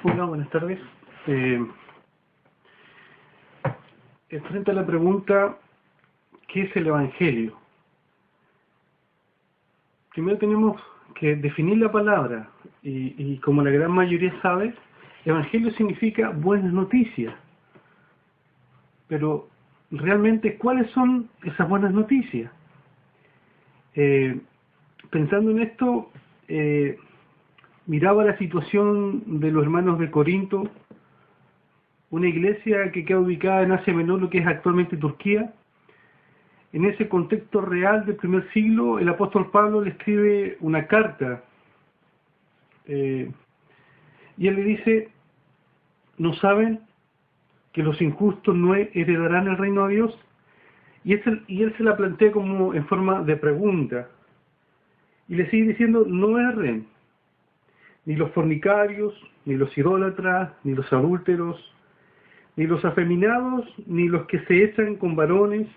Hola, buenas tardes. Frente a la pregunta, ¿qué es el Evangelio? Primero tenemos que definir la palabra y como la gran mayoría sabe, Evangelio significa buenas noticias. Pero realmente, ¿cuáles son esas buenas noticias? Pensando en esto, miraba la situación de los hermanos de Corinto, una iglesia que queda ubicada en Asia Menor, lo que es actualmente Turquía. En ese contexto real del primer siglo, el apóstol Pablo le escribe una carta y él le dice: ¿no saben que los injustos no heredarán el reino de Dios? Y él se la plantea como en forma de pregunta y le sigue diciendo: no erren ni los fornicarios, ni los idólatras, ni los adúlteros, ni los afeminados, ni los que se echan con varones,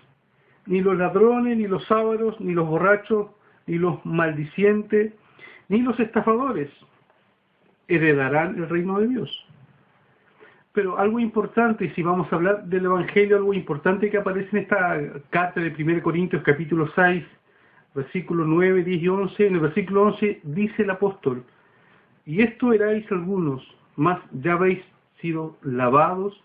ni los ladrones, ni los ávaros, ni los borrachos, ni los maldicientes, ni los estafadores heredarán el reino de Dios. Pero algo importante, y si vamos a hablar del Evangelio, algo importante que aparece en esta carta de 1 Corintios capítulo 6, versículos 9, 10 y 11, en el versículo 11 dice el apóstol: y esto erais algunos, mas ya habéis sido lavados,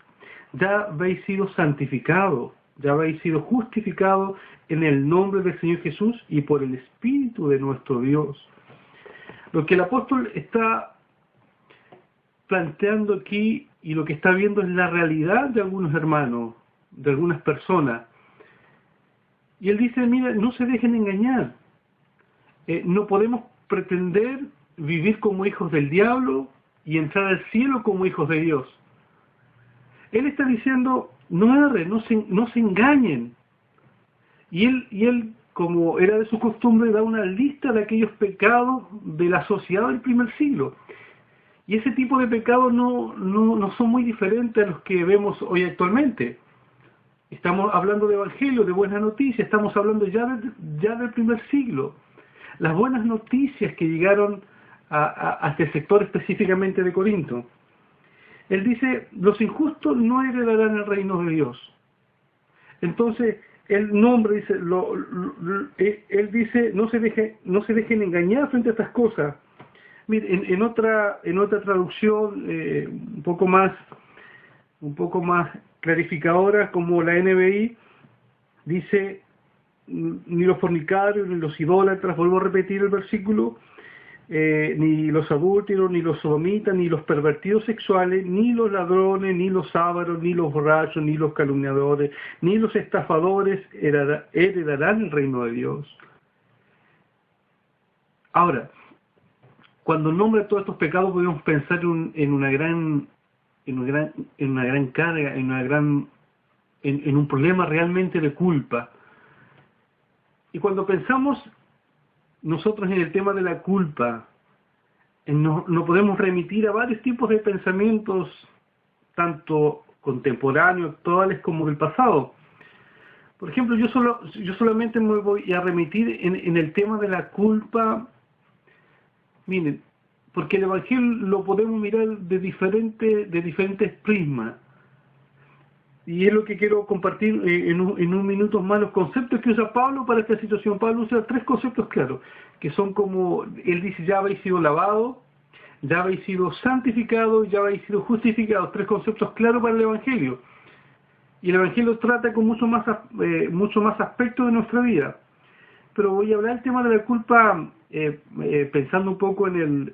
ya habéis sido santificados, ya habéis sido justificados en el nombre del Señor Jesús y por el Espíritu de nuestro Dios. Lo que el apóstol está planteando aquí y lo que está viendo es la realidad de algunos hermanos, de algunas personas. Y él dice: mira, no se dejen engañar. No podemos pretender vivir como hijos del diablo y entrar al cielo como hijos de Dios. Él está diciendo: no erren, no se engañen. Y él, como era de su costumbre, da una lista de aquellos pecados de la sociedad del primer siglo. Y ese tipo de pecados no son muy diferentes a los que vemos hoy actualmente. Estamos hablando de evangelio, de buenas noticias, estamos hablando ya del primer siglo. Las buenas noticias que llegaron a este sector específicamente de Corinto. Él dice: los injustos no heredarán el reino de Dios. Entonces, el nombre dice, él dice: no se dejen engañar frente a estas cosas. Mire, en otra traducción un poco más clarificadora, como la NBI, dice: ni los fornicarios, ni los idólatras, vuelvo a repetir el versículo, ni los adúlteros, ni los sodomitas, ni los pervertidos sexuales, ni los ladrones, ni los ávaros, ni los borrachos, ni los calumniadores, ni los estafadores heredarán el reino de Dios. Ahora, cuando nombra todos estos pecados, podemos pensar en una gran carga, en un problema realmente de culpa. Y cuando pensamos nosotros en el tema de la culpa, nos podemos remitir a varios tipos de pensamientos, tanto contemporáneos, actuales, como del pasado. Por ejemplo, yo solamente me voy a remitir en el tema de la culpa. Miren, porque el Evangelio lo podemos mirar de diferentes prismas. Y es lo que quiero compartir en un minuto más, los conceptos que usa Pablo para esta situación. Pablo usa tres conceptos claros, que son como, él dice: ya habéis sido lavados, ya habéis sido santificados, ya habéis sido justificados. Tres conceptos claros para el Evangelio. Y el Evangelio trata con mucho más aspectos de nuestra vida. Pero voy a hablar del tema de la culpa pensando un poco en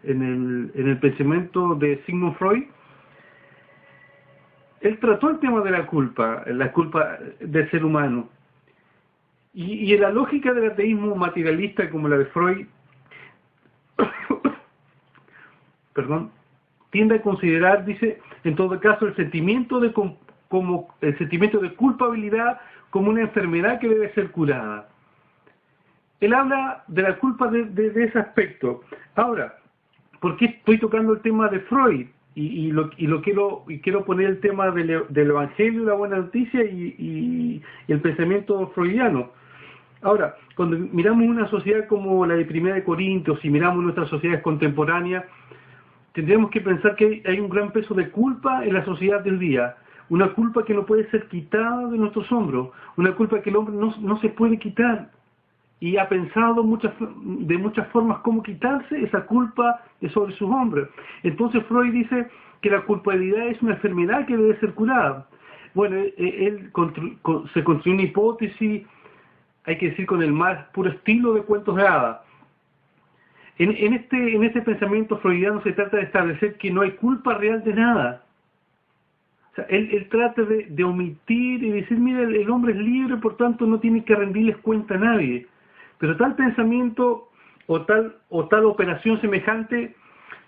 el pensamiento de Sigmund Freud. Él trató el tema de la culpa del ser humano. Y en la lógica del ateísmo materialista como la de Freud, tiende a considerar, dice, en todo caso, el sentimiento de culpabilidad como una enfermedad que debe ser curada. Él habla de la culpa de ese aspecto. Ahora, ¿por qué estoy tocando el tema de Freud? Y quiero poner el tema del Evangelio, la buena noticia y el pensamiento freudiano. Ahora, cuando miramos una sociedad como la de 1 Corintios y miramos nuestras sociedades contemporáneas, tendríamos que pensar que hay un gran peso de culpa en la sociedad del día, una culpa que no puede ser quitada de nuestros hombros, una culpa que el hombre no se puede quitar, y ha pensado de muchas formas cómo quitarse esa culpa de sobre sus hombros. Entonces Freud dice que la culpabilidad es una enfermedad que debe ser curada. Bueno, él se construyó una hipótesis, hay que decir, con el más puro estilo de cuentos de hadas. En este pensamiento freudiano se trata de establecer que no hay culpa real de nada. O sea, él trata de omitir y decir, mira, el hombre es libre, por tanto no tiene que rendirles cuenta a nadie. Pero tal pensamiento o tal operación semejante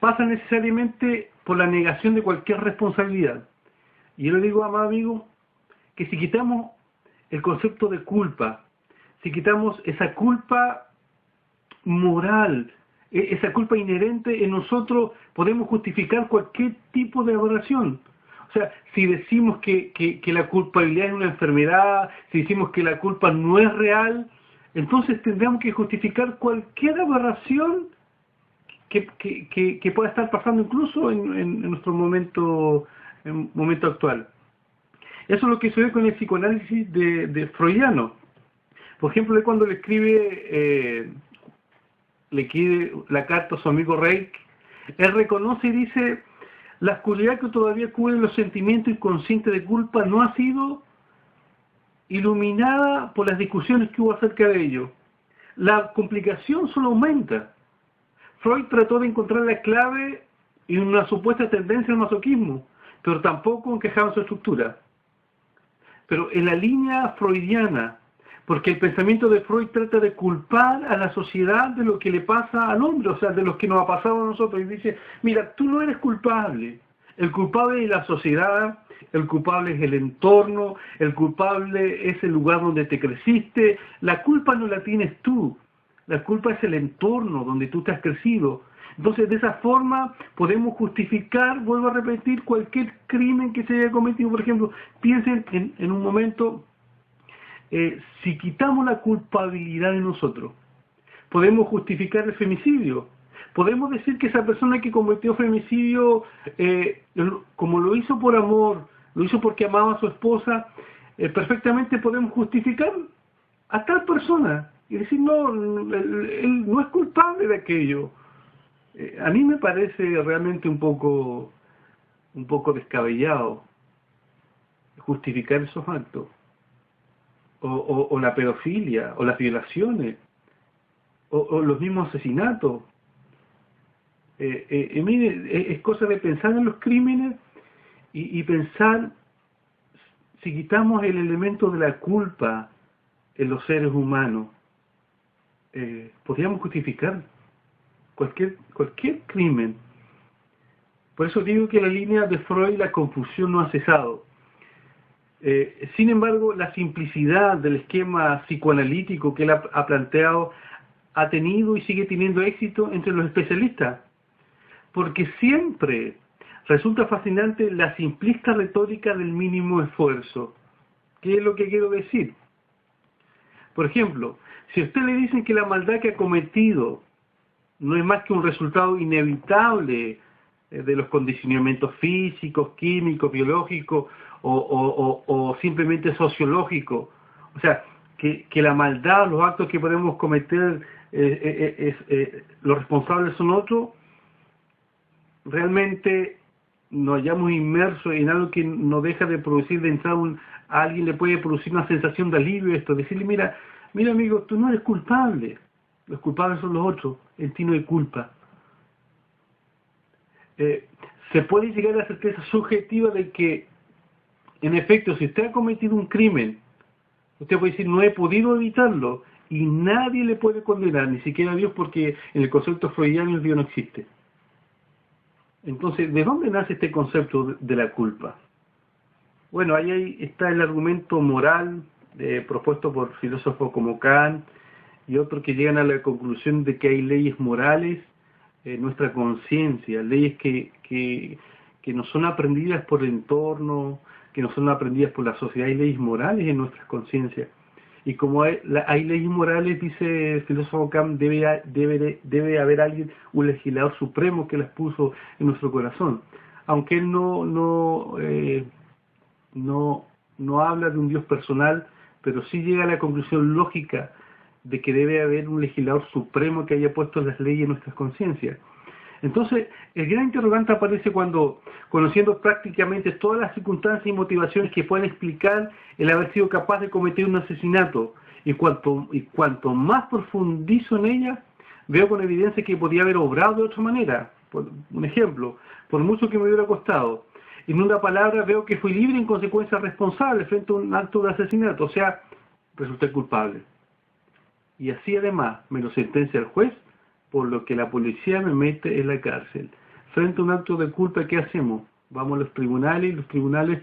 pasa necesariamente por la negación de cualquier responsabilidad. Y yo le digo, amado amigo, que si quitamos el concepto de culpa, si quitamos esa culpa moral, esa culpa inherente en nosotros, podemos justificar cualquier tipo de aberración. O sea, si decimos que la culpabilidad es una enfermedad, si decimos que la culpa no es real, entonces tendríamos que justificar cualquier aberración que pueda estar pasando incluso en nuestro momento actual. Eso es lo que sucede con el psicoanálisis de freudiano. Por ejemplo, él cuando le escribe la carta a su amigo Reich, él reconoce y dice: la oscuridad que todavía cubre los sentimientos inconscientes de culpa no ha sido iluminada por las discusiones que hubo acerca de ello. La complicación solo aumenta. Freud trató de encontrar la clave en una supuesta tendencia al masoquismo, pero tampoco encajaba en su estructura. Pero en la línea freudiana, porque el pensamiento de Freud trata de culpar a la sociedad de lo que le pasa al hombre, o sea, de lo que nos ha pasado a nosotros, y dice, mira, tú no eres culpable, el culpable es la sociedad, el culpable es el entorno, el culpable es el lugar donde te creciste, la culpa no la tienes tú, la culpa es el entorno donde tú te has crecido. Entonces, de esa forma podemos justificar, vuelvo a repetir, cualquier crimen que se haya cometido. Por ejemplo, piensen en un momento, si quitamos la culpabilidad de nosotros, podemos justificar el femicidio. Podemos decir que esa persona que cometió femicidio, como lo hizo por amor, lo hizo porque amaba a su esposa, perfectamente podemos justificar a tal persona y decir, no, él no es culpable de aquello. A mí me parece realmente un poco descabellado justificar esos actos, o la pedofilia, o las violaciones, o los mismos asesinatos. Mire, es cosa de pensar en los crímenes y pensar, si quitamos el elemento de la culpa en los seres humanos, podríamos justificar cualquier crimen. Por eso digo que en la línea de Freud la confusión no ha cesado. Sin embargo, la simplicidad del esquema psicoanalítico que él ha planteado ha tenido y sigue teniendo éxito entre los especialistas, porque siempre resulta fascinante la simplista retórica del mínimo esfuerzo. ¿Qué es lo que quiero decir? Por ejemplo, si a usted le dicen que la maldad que ha cometido no es más que un resultado inevitable de los condicionamientos físicos, químicos, biológicos o simplemente sociológicos, o sea, que la maldad, los actos que podemos cometer, los responsables son otros, realmente nos hallamos inmersos en algo que no deja de producir de entrada a alguien le puede producir una sensación de alivio esto, decirle, mira amigo, tú no eres culpable, los culpables son los otros, en ti no hay culpa. Se puede llegar a la certeza subjetiva de que, en efecto, si usted ha cometido un crimen, usted puede decir, no he podido evitarlo, y nadie le puede condenar, ni siquiera a Dios, porque en el concepto freudiano el Dios no existe. Entonces, ¿de dónde nace este concepto de la culpa? Bueno, ahí está el argumento moral propuesto por filósofos como Kant y otros que llegan a la conclusión de que hay leyes morales en nuestra conciencia, leyes que no son aprendidas por el entorno, que no son aprendidas por la sociedad, hay leyes morales en nuestras conciencias. Y como hay leyes morales, dice el filósofo Kant, debe haber alguien, un legislador supremo que las puso en nuestro corazón. Aunque él no habla de un Dios personal, pero sí llega a la conclusión lógica de que debe haber un legislador supremo que haya puesto las leyes en nuestras conciencias. Entonces, el gran interrogante aparece cuando, conociendo prácticamente todas las circunstancias y motivaciones que pueden explicar el haber sido capaz de cometer un asesinato, y cuanto más profundizo en ella, veo con evidencia que podía haber obrado de otra manera. Por un ejemplo, por mucho que me hubiera costado. En una palabra, veo que fui libre y en consecuencia responsable frente a un acto de asesinato, o sea, resulté culpable. Y así además me lo sentencia el juez, por lo que la policía me mete en la cárcel. Frente a un acto de culpa, ¿qué hacemos? Vamos a los tribunales y los tribunales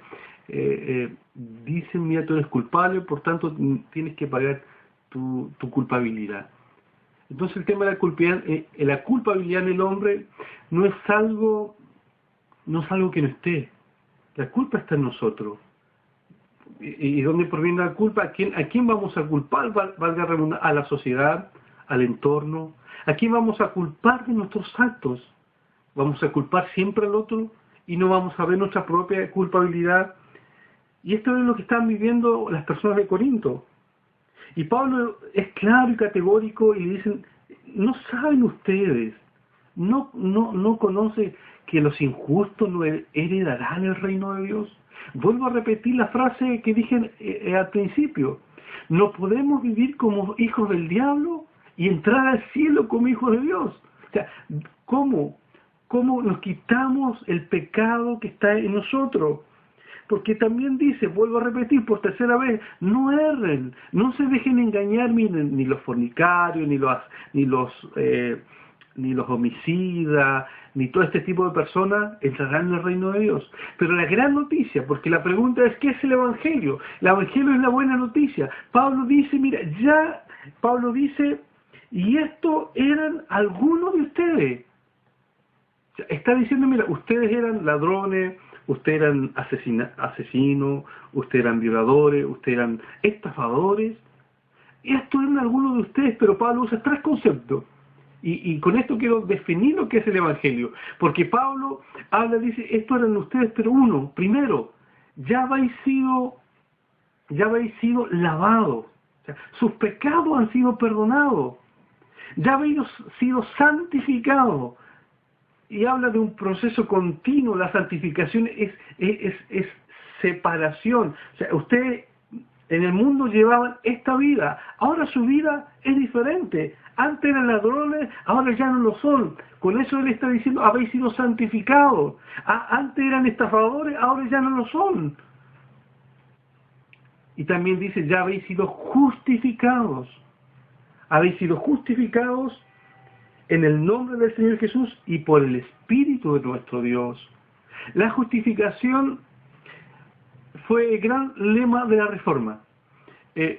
dicen, mira, tú eres culpable, por tanto tienes que pagar tu culpabilidad. Entonces el tema de la culpabilidad en el hombre no es algo que no esté. La culpa está en nosotros. ¿Y dónde proviene la culpa? ¿A quién vamos a culpar? Valga redundar, a la sociedad, al entorno. ¿A quién vamos a culpar de nuestros actos? ¿Vamos a culpar siempre al otro y no vamos a ver nuestra propia culpabilidad? Y esto es lo que están viviendo las personas de Corinto. Y Pablo es claro y categórico y le dicen, ¿no saben ustedes? ¿No conocen que los injustos no heredarán el reino de Dios? Vuelvo a repetir la frase que dije al principio. No podemos vivir como hijos del diablo y entrar al cielo como hijos de Dios. O sea, ¿cómo nos quitamos el pecado que está en nosotros? Porque también dice, vuelvo a repetir por tercera vez, no erren, no se dejen engañar, miren, ni los fornicarios, ni los homicidas, ni todo este tipo de personas entrarán en el reino de Dios. Pero la gran noticia, porque la pregunta es, ¿qué es el Evangelio? El Evangelio es la buena noticia. Pablo dice, y esto eran algunos de ustedes. Está diciendo, mira, ustedes eran ladrones, ustedes eran asesinos, ustedes eran violadores, ustedes eran estafadores. Esto eran algunos de ustedes, pero Pablo usa tres conceptos. Y con esto quiero definir lo que es el Evangelio. Porque Pablo dice, esto eran ustedes, pero primero, ya habéis sido lavados. O sea, sus pecados han sido perdonados. Ya habéis sido santificados. Y habla de un proceso continuo. La santificación es separación. O sea, ustedes en el mundo llevaban esta vida. Ahora su vida es diferente. Antes eran ladrones, ahora ya no lo son. Con eso él está diciendo, habéis sido santificados. Antes eran estafadores, ahora ya no lo son. Y también dice, ya habéis sido justificados. Habéis sido justificados en el nombre del Señor Jesús y por el Espíritu de nuestro Dios. La justificación fue el gran lema de la Reforma.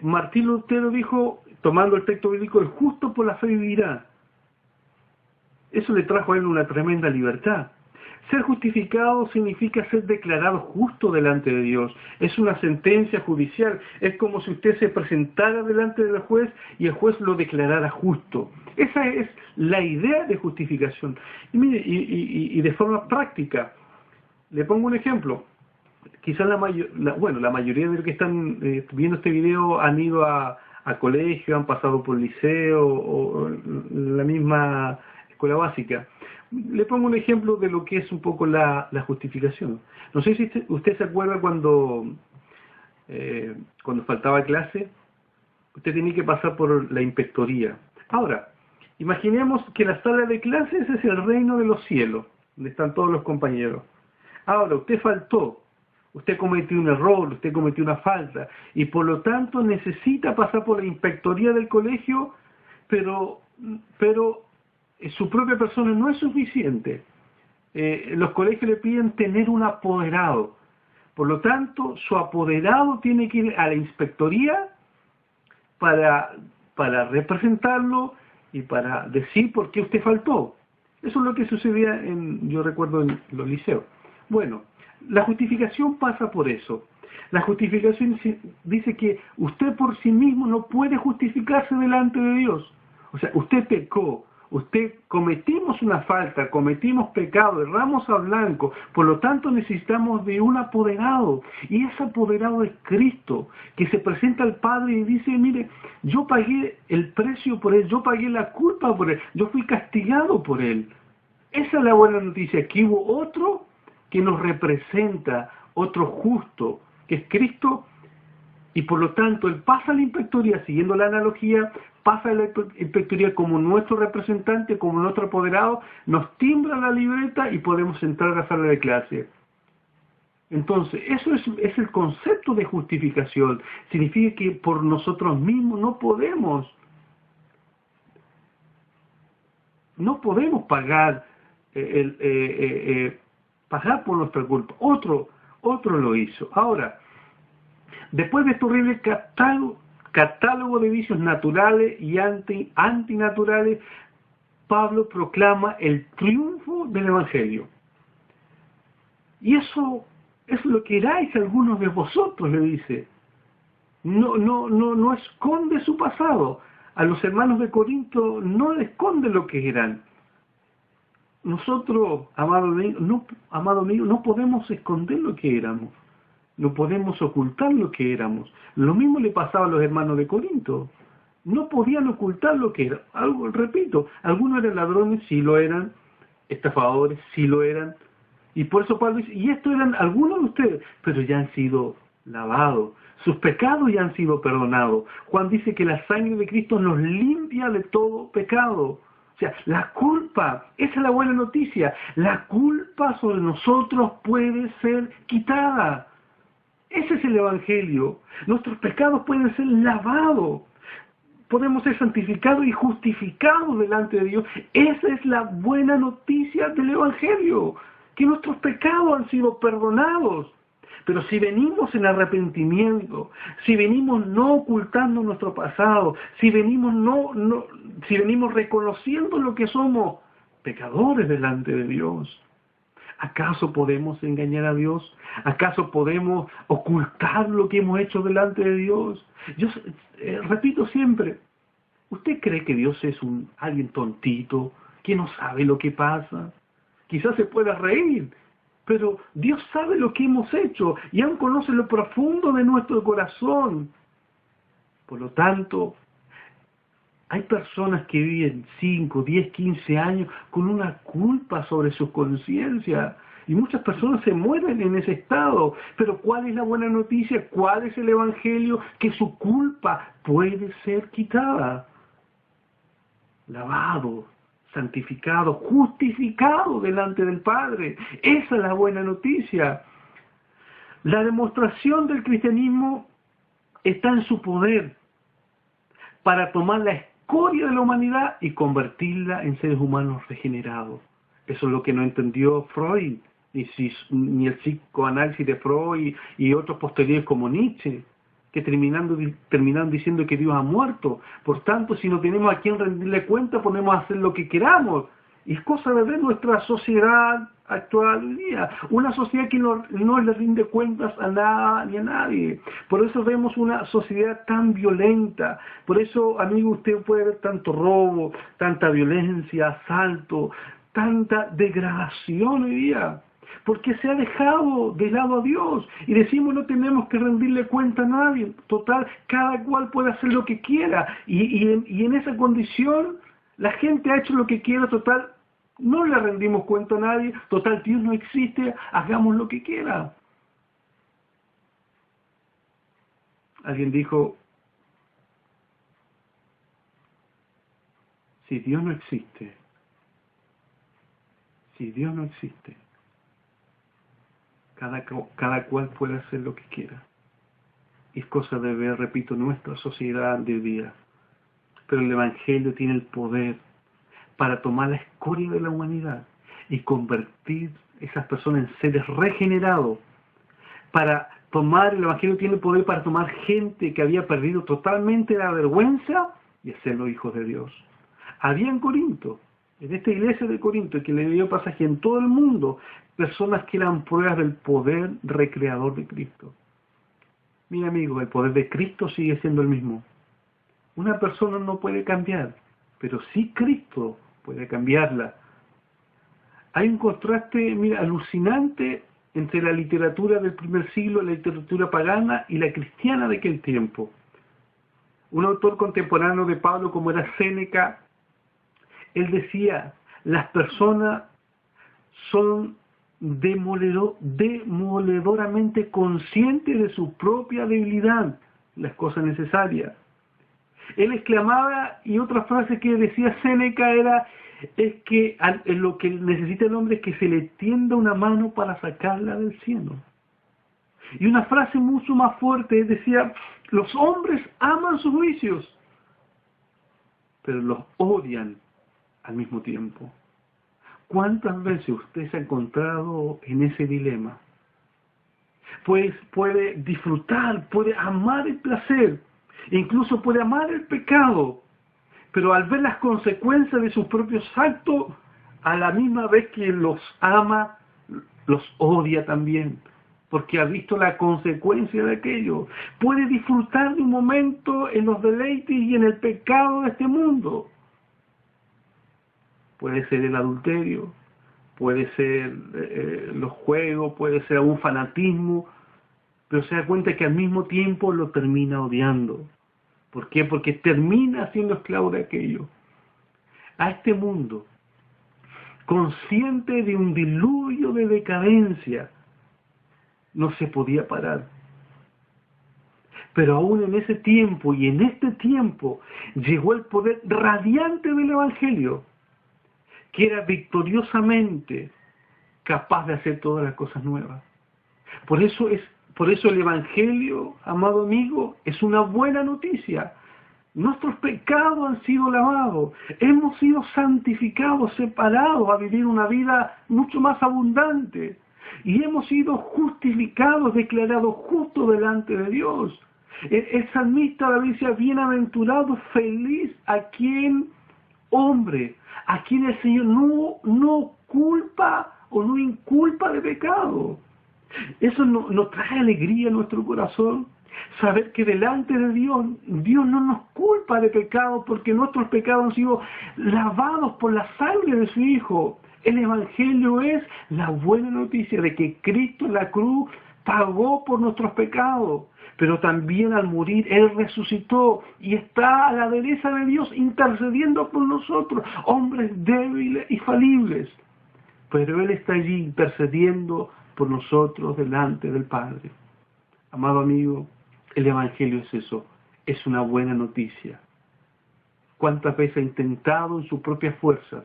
Martín Lutero dijo, tomando el texto bíblico, el justo por la fe vivirá. Eso le trajo a él una tremenda libertad. Ser justificado significa ser declarado justo delante de Dios. Es una sentencia judicial. Es como si usted se presentara delante del juez y el juez lo declarara justo. Esa es la idea de justificación. Y mire, y de forma práctica, le pongo un ejemplo. Quizás la mayoría de los que están viendo este video han ido a colegio, han pasado por liceo o la misma escuela básica. Le pongo un ejemplo de lo que es un poco la justificación. No sé si usted se acuerda cuando faltaba clase, usted tenía que pasar por la inspectoría. Ahora, imaginemos que la sala de clases es el reino de los cielos, donde están todos los compañeros. Ahora, usted faltó. Usted cometió un error, usted cometió una falta, y por lo tanto necesita pasar por la inspectoría del colegio, pero su propia persona no es suficiente. Los colegios le piden tener un apoderado. Por lo tanto, su apoderado tiene que ir a la inspectoría para representarlo y para decir por qué usted faltó. Eso es lo que sucedía yo recuerdo en los liceos. Bueno, la justificación pasa por eso. La justificación dice que usted por sí mismo no puede justificarse delante de Dios. O sea, usted pecó, cometimos una falta, cometimos pecado, erramos a blanco, por lo tanto necesitamos de un apoderado, y ese apoderado es Cristo, que se presenta al Padre y dice, mire, yo pagué el precio por él, yo pagué la culpa por él, yo fui castigado por él. Esa es la buena noticia, aquí hubo otro que nos representa, otro justo, que es Cristo, y por lo tanto él pasa la inspectoría, siguiendo la analogía, pasa la inspectoría como nuestro representante, como nuestro apoderado, nos timbra la libreta y podemos entrar a la sala de clase. Entonces, eso es el concepto de justificación. Significa que por nosotros mismos no podemos pagar pagar por nuestra culpa. Otro lo hizo. Ahora, después de este horrible catálogo de vicios naturales y antinaturales, Pablo proclama el triunfo del Evangelio. Y eso es lo que erais algunos de vosotros, le dice. No esconde su pasado. A los hermanos de Corinto no le esconde lo que eran. Nosotros, amado amigo, no podemos esconder lo que éramos. No podemos ocultar lo que éramos. Lo mismo le pasaba a los hermanos de Corinto. No podían ocultar lo que eran. Repito, algunos eran ladrones, sí lo eran. Estafadores, sí lo eran. Y por eso Pablo dice, y estos eran algunos de ustedes, pero ya han sido lavados. Sus pecados ya han sido perdonados. Juan dice que la sangre de Cristo nos limpia de todo pecado. O sea, la culpa, esa es la buena noticia. La culpa sobre nosotros puede ser quitada. Ese es el Evangelio. Nuestros pecados pueden ser lavados. Podemos ser santificados y justificados delante de Dios. Esa es la buena noticia del Evangelio. Que nuestros pecados han sido perdonados. Pero si venimos en arrepentimiento, si venimos no ocultando nuestro pasado, si venimos si venimos reconociendo lo que somos, pecadores delante de Dios, ¿acaso podemos engañar a Dios? ¿Acaso podemos ocultar lo que hemos hecho delante de Dios? Yo repito siempre, ¿usted cree que Dios es alguien tontito, que no sabe lo que pasa? Quizás se pueda reír, pero Dios sabe lo que hemos hecho y aún conoce lo profundo de nuestro corazón. Por lo tanto, hay personas que viven 5, 10, 15 años con una culpa sobre su conciencia. Y muchas personas se mueren en ese estado. Pero ¿cuál es la buena noticia? ¿Cuál es el Evangelio? Que su culpa puede ser quitada. Lavado, santificado, justificado delante del Padre. Esa es la buena noticia. La demostración del cristianismo está en su poder para tomar la escoria de la humanidad y convertirla en seres humanos regenerados. Eso es lo que no entendió Freud, ni el psicoanálisis de Freud y otros posteriores como Nietzsche, que terminan diciendo que Dios ha muerto. Por tanto, si no tenemos a quien rendirle cuenta, podemos hacer lo que queramos. Y es cosa de ver nuestra sociedad actual hoy día. Una sociedad que no le rinde cuentas a nada ni a nadie. Por eso vemos una sociedad tan violenta. Por eso, amigo, usted puede ver tanto robo, tanta violencia, asalto, tanta degradación hoy día. Porque se ha dejado de lado a Dios. Y decimos no tenemos que rendirle cuenta a nadie. Total, cada cual puede hacer lo que quiera. Y en esa condición, la gente ha hecho lo que quiera. Total, no le rendimos cuenta a nadie. Total, Dios no existe. Hagamos lo que quiera. Alguien dijo, si Dios no existe, cada cual puede hacer lo que quiera. Es cosa de ver, repito, nuestra sociedad de hoy día. Pero el Evangelio tiene el poder para tomar la escoria de la humanidad y convertir esas personas en seres regenerados. El Evangelio tiene el poder para tomar gente que había perdido totalmente la vergüenza y hacerlos hijos de Dios. Había en Corinto, en esta iglesia de Corinto, que le dio pasaje en todo el mundo, personas que eran pruebas del poder recreador de Cristo. Mi amigo, el poder de Cristo sigue siendo el mismo. Una persona no puede cambiar, pero sí Cristo puede cambiarla. Hay un contraste, mira, alucinante entre la literatura del primer siglo, la literatura pagana y la cristiana de aquel tiempo. Un autor contemporáneo de Pablo, como era Séneca, él decía, las personas son demoledoramente conscientes de su propia debilidad, las cosas necesarias. Él exclamaba, y otra frase que decía Séneca era, es que lo que necesita el hombre es que se le tienda una mano para sacarla del cielo. Y una frase mucho más fuerte decía, los hombres aman sus vicios, pero los odian al mismo tiempo. ¿Cuántas veces usted se ha encontrado en ese dilema? Pues puede disfrutar, puede amar el placer, incluso puede amar el pecado, pero al ver las consecuencias de sus propios actos, a la misma vez que los ama, los odia también, porque ha visto la consecuencia de aquello. Puede disfrutar de un momento en los deleites y en el pecado de este mundo. Puede ser el adulterio, puede ser los juegos, puede ser un fanatismo, pero se da cuenta que al mismo tiempo lo termina odiando. ¿Por qué? Porque termina siendo esclavo de aquello. A este mundo, consciente de un diluvio de decadencia, no se podía parar. Pero aún en ese tiempo y en este tiempo llegó el poder radiante del Evangelio, que era victoriosamente capaz de hacer todas las cosas nuevas. Por eso el Evangelio, amado amigo, es una buena noticia. Nuestros pecados han sido lavados, hemos sido santificados, separados a vivir una vida mucho más abundante y hemos sido justificados, declarados justos delante de Dios. El salmista David decía, bienaventurado, feliz a quien el Señor no culpa o no inculpa de pecado. Eso nos trae alegría a nuestro corazón. Saber que delante de Dios no nos culpa de pecado, porque nuestros pecados han sido lavados por la sangre de su Hijo. El Evangelio es la buena noticia de que Cristo en la cruz pagó por nuestros pecados, pero también al morir Él resucitó y está a la derecha de Dios intercediendo por nosotros, hombres débiles y falibles. Pero Él está allí intercediendo por nosotros delante del Padre. Amado amigo, el Evangelio es eso, es una buena noticia. ¿Cuántas veces ha intentado en sus propias fuerzas?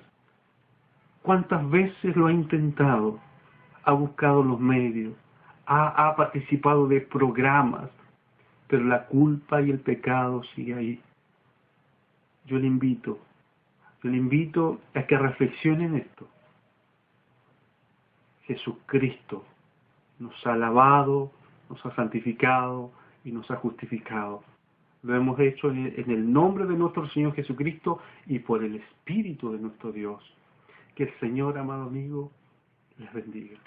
¿Cuántas veces lo ha intentado? Ha buscado los medios, ha participado de programas, pero la culpa y el pecado sigue ahí. Yo le invito a que reflexione en esto. Jesucristo nos ha lavado, nos ha santificado y nos ha justificado. Lo hemos hecho en el nombre de nuestro Señor Jesucristo y por el Espíritu de nuestro Dios. Que el Señor, amado amigo, les bendiga.